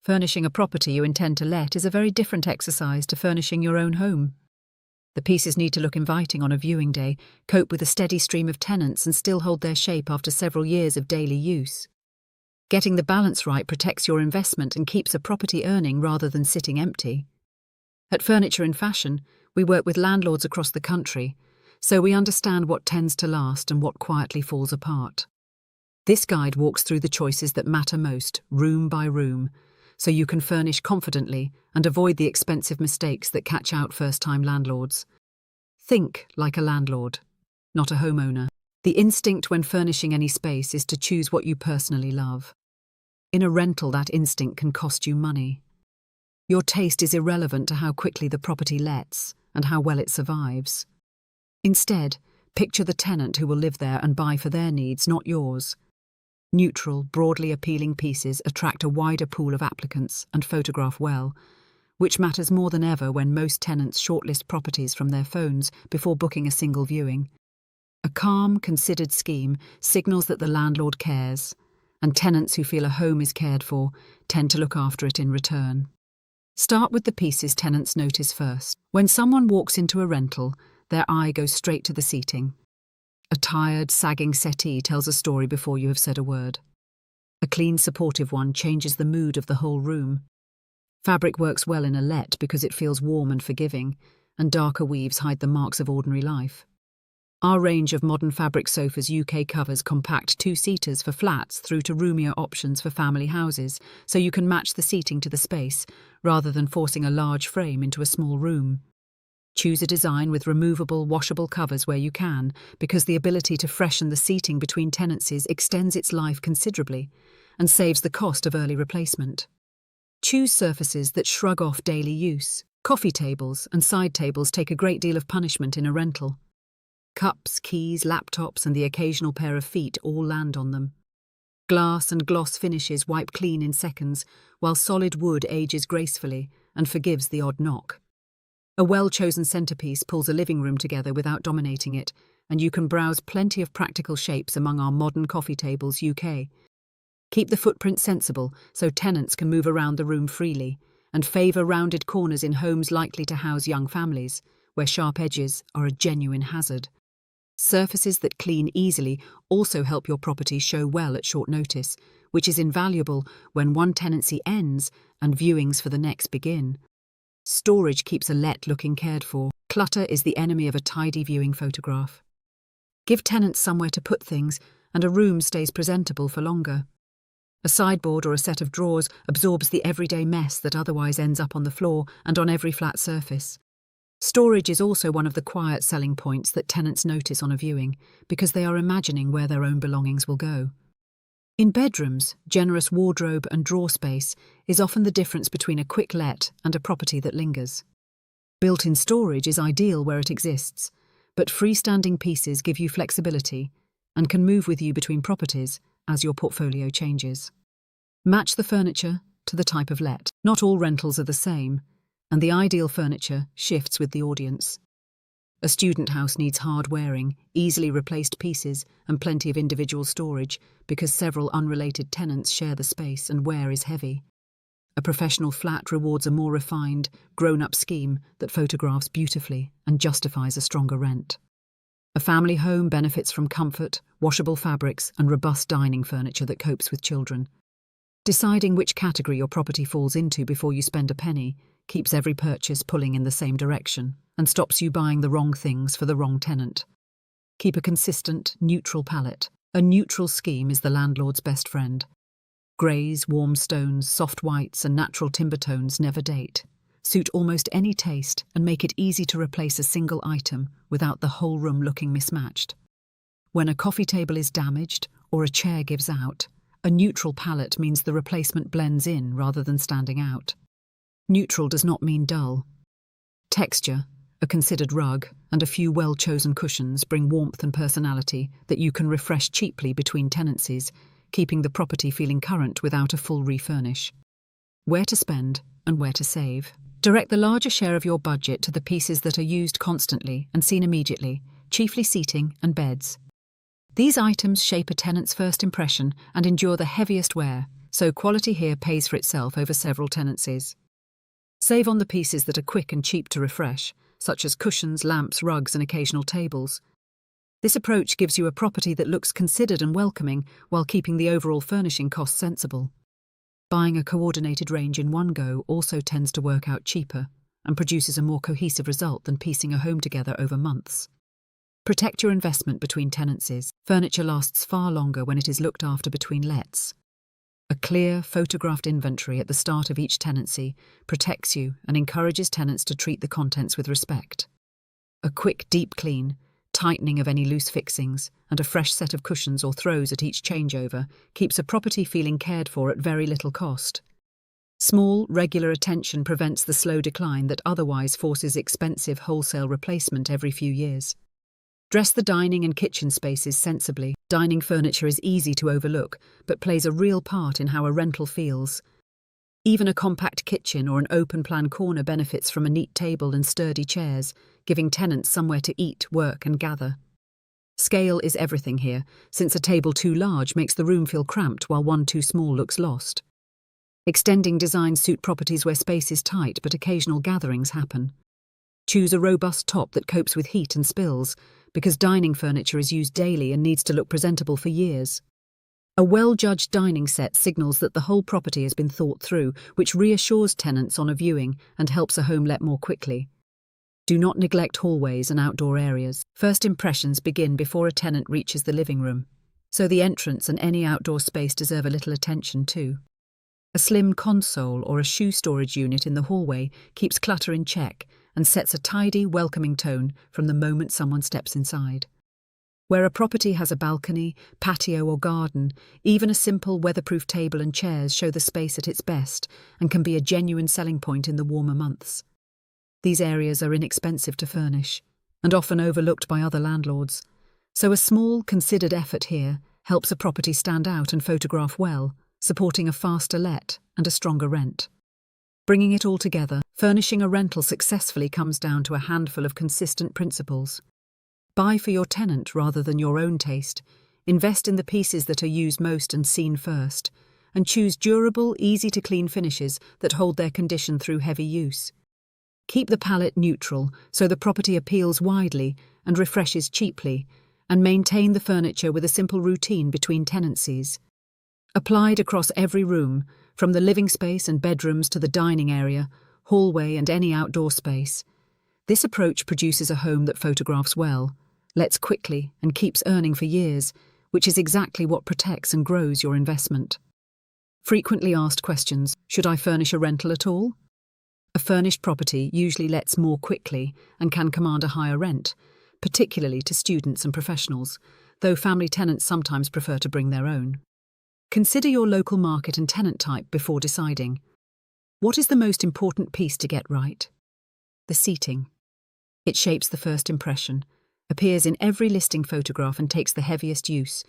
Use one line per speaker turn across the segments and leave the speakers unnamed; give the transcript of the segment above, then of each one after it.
Furnishing a property you intend to let is a very different exercise to furnishing your own home. The pieces need to look inviting on a viewing day, cope with a steady stream of tenants, and still hold their shape after several years of daily use. Getting the balance right protects your investment and keeps a property earning rather than sitting empty. At Furniture in Fashion, we work with landlords across the country, so we understand what tends to last and what quietly falls apart. This guide walks through the choices that matter most, room by room, so you can furnish confidently and avoid the expensive mistakes that catch out first-time landlords. Think like a landlord, not a homeowner. The instinct when furnishing any space is to choose what you personally love. In a rental, that instinct can cost you money. Your taste is irrelevant to how quickly the property lets and how well it survives. Instead, picture the tenant who will live there and buy for their needs, not yours. Neutral, broadly appealing pieces attract a wider pool of applicants and photograph well, which matters more than ever when most tenants shortlist properties from their phones before booking a single viewing. A calm, considered scheme signals that the landlord cares, and tenants who feel a home is cared for tend to look after it in return. Start with the pieces tenants notice first. When someone walks into a rental, their eye goes straight to the seating. A tired, sagging settee tells a story before you have said a word. A clean, supportive one changes the mood of the whole room. Fabric works well in a let because it feels warm and forgiving, and darker weaves hide the marks of ordinary life. Our range of modern fabric sofas UK covers compact two-seaters for flats through to roomier options for family houses, so you can match the seating to the space, rather than forcing a large frame into a small room. Choose a design with removable, washable covers where you can, because the ability to freshen the seating between tenancies extends its life considerably and saves the cost of early replacement. Choose surfaces that shrug off daily use. Coffee tables and side tables take a great deal of punishment in a rental. Cups, keys, laptops, and the occasional pair of feet all land on them. Glass and gloss finishes wipe clean in seconds, while solid wood ages gracefully and forgives the odd knock. A well-chosen centerpiece pulls a living room together without dominating it, and you can browse plenty of practical shapes among our modern coffee tables UK. Keep the footprint sensible so tenants can move around the room freely, and favour rounded corners in homes likely to house young families, where sharp edges are a genuine hazard. Surfaces that clean easily also help your property show well at short notice, which is invaluable when one tenancy ends and viewings for the next begin. Storage keeps a let looking cared for. Clutter is the enemy of a tidy viewing photograph. Give tenants somewhere to put things, and a room stays presentable for longer. A sideboard or a set of drawers absorbs the everyday mess that otherwise ends up on the floor and on every flat surface. Storage is also one of the quiet selling points that tenants notice on a viewing, because they are imagining where their own belongings will go. In bedrooms, generous wardrobe and drawer space is often the difference between a quick let and a property that lingers. Built-in storage is ideal where it exists, but freestanding pieces give you flexibility and can move with you between properties as your portfolio changes. Match the furniture to the type of let. Not all rentals are the same, and the ideal furniture shifts with the audience. A student house needs hard-wearing, easily replaced pieces and plenty of individual storage because several unrelated tenants share the space and wear is heavy. A professional flat rewards a more refined, grown-up scheme that photographs beautifully and justifies a stronger rent. A family home benefits from comfort, washable fabrics and robust dining furniture that copes with children. Deciding which category your property falls into before you spend a penny keeps every purchase pulling in the same direction and stops you buying the wrong things for the wrong tenant. Keep a consistent, neutral palette. A neutral scheme is the landlord's best friend. Greys, warm stones, soft whites and natural timber tones never date. Suit almost any taste and make it easy to replace a single item without the whole room looking mismatched. When a coffee table is damaged or a chair gives out, a neutral palette means the replacement blends in rather than standing out. Neutral does not mean dull. Texture, a considered rug, and a few well-chosen cushions bring warmth and personality that you can refresh cheaply between tenancies, keeping the property feeling current without a full refurnish. Where to spend and where to save. Direct the larger share of your budget to the pieces that are used constantly and seen immediately, chiefly seating and beds. These items shape a tenant's first impression and endure the heaviest wear, so quality here pays for itself over several tenancies. Save on the pieces that are quick and cheap to refresh, such as cushions, lamps, rugs, and occasional tables. This approach gives you a property that looks considered and welcoming while keeping the overall furnishing cost sensible. Buying a coordinated range in one go also tends to work out cheaper and produces a more cohesive result than piecing a home together over months. Protect your investment between tenancies. Furniture lasts far longer when it is looked after between lets. A clear, photographed inventory at the start of each tenancy protects you and encourages tenants to treat the contents with respect. A quick, deep clean, tightening of any loose fixings, and a fresh set of cushions or throws at each changeover keeps a property feeling cared for at very little cost. Small, regular attention prevents the slow decline that otherwise forces expensive wholesale replacement every few years. Dress the dining and kitchen spaces sensibly. Dining furniture is easy to overlook, but plays a real part in how a rental feels. Even a compact kitchen or an open-plan corner benefits from a neat table and sturdy chairs, giving tenants somewhere to eat, work, and gather. Scale is everything here, since a table too large makes the room feel cramped while one too small looks lost. Extending designs suit properties where space is tight but occasional gatherings happen. Choose a robust top that copes with heat and spills, because dining furniture is used daily and needs to look presentable for years. A well-judged dining set signals that the whole property has been thought through, which reassures tenants on a viewing and helps a home let more quickly. Do not neglect hallways and outdoor areas. First impressions begin before a tenant reaches the living room, so the entrance and any outdoor space deserve a little attention too. A slim console or a shoe storage unit in the hallway keeps clutter in check and sets a tidy, welcoming tone from the moment someone steps inside. Where a property has a balcony, patio or garden, even a simple weatherproof table and chairs show the space at its best and can be a genuine selling point in the warmer months. These areas are inexpensive to furnish and often overlooked by other landlords, so a small, considered effort here helps a property stand out and photograph well, supporting a faster let and a stronger rent. Bringing it all together, furnishing a rental successfully comes down to a handful of consistent principles. Buy for your tenant rather than your own taste, invest in the pieces that are used most and seen first, and choose durable, easy-to-clean finishes that hold their condition through heavy use. Keep the palette neutral so the property appeals widely and refreshes cheaply, and maintain the furniture with a simple routine between tenancies. Applied across every room, from the living space and bedrooms to the dining area, hallway and any outdoor space. This approach produces a home that photographs well, lets quickly and keeps earning for years, which is exactly what protects and grows your investment. Frequently asked questions: should I furnish a rental at all? A furnished property usually lets more quickly and can command a higher rent, particularly to students and professionals, though family tenants sometimes prefer to bring their own. Consider your local market and tenant type before deciding. What is the most important piece to get right? The seating. It shapes the first impression, appears in every listing photograph and takes the heaviest use,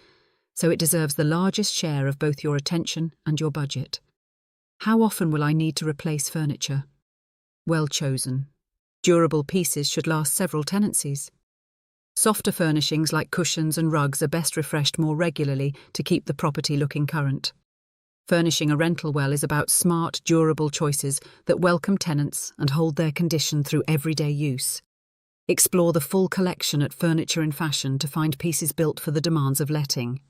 so it deserves the largest share of both your attention and your budget. How often will I need to replace furniture? Well chosen. Durable pieces should last several tenancies. Softer furnishings like cushions and rugs are best refreshed more regularly to keep the property looking current. Furnishing a rental well is about smart, durable choices that welcome tenants and hold their condition through everyday use. Explore the full collection at Furniture and Fashion to find pieces built for the demands of letting.